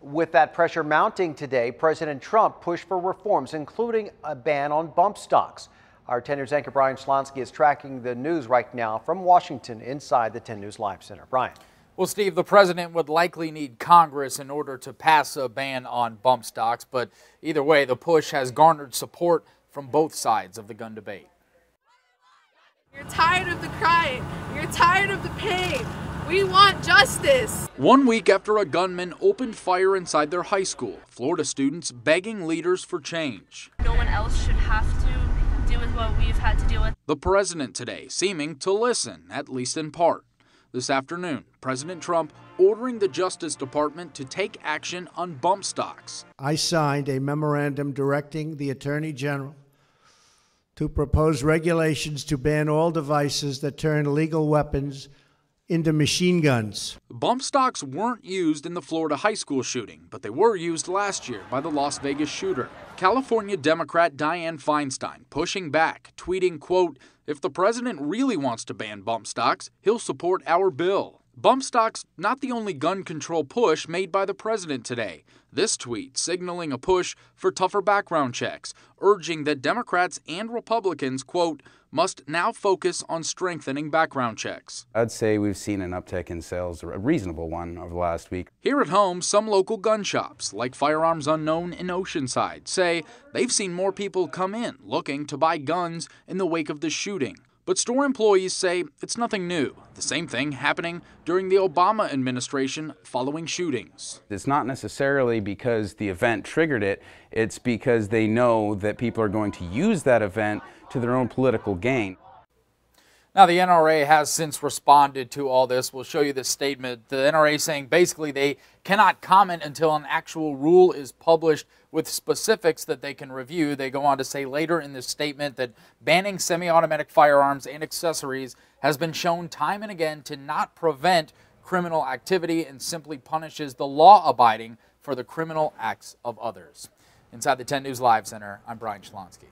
With that pressure mounting today, President Trump pushed for reforms, including a ban on bump stocks. Our 10 News anchor Brian Schlonsky is tracking the news right now from Washington inside the 10 News Live Center. Brian. Well, Steve, the president would likely need Congress in order to pass a ban on bump stocks, but either way, the push has garnered support from both sides of the gun debate. You're tired of the crying. You're tired of the pain. We want justice. 1 week after a gunman opened fire inside their high school, Florida students begging leaders for change. No one else should have to deal with what we've had to deal with. The president today seeming to listen, at least in part. This afternoon, President Trump ordering the Justice Department to take action on bump stocks. I signed a memorandum directing the Attorney General to propose regulations to ban all devices that turn legal weapons into machine guns. Bump stocks weren't used in the Florida high school shooting, but they were used last year by the Las Vegas shooter. California Democrat Dianne Feinstein pushing back, tweeting, quote, "If the president really wants to ban bump stocks, he'll support our bill." Bump stocks not the only gun control push made by the president today. This tweet signaling a push for tougher background checks, urging that Democrats and Republicans, quote, must now focus on strengthening background checks. I'd say we've seen an uptick in sales, a reasonable one, over the last week. Here at home, some local gun shops, like Firearms Unknown in Oceanside, say they've seen more people come in looking to buy guns in the wake of the shooting. But store employees say it's nothing new. The same thing happening during the Obama administration following shootings. It's not necessarily because the event triggered it, it's because they know that people are going to use that event to their own political gain. Now, the NRA has since responded to all this. We'll show you this statement. The NRA saying basically they cannot comment until an actual rule is published with specifics that they can review. They go on to say later in this statement that banning semi-automatic firearms and accessories has been shown time and again to not prevent criminal activity and simply punishes the law-abiding for the criminal acts of others. Inside the 10 News Live Center, I'm Brian Schlonsky.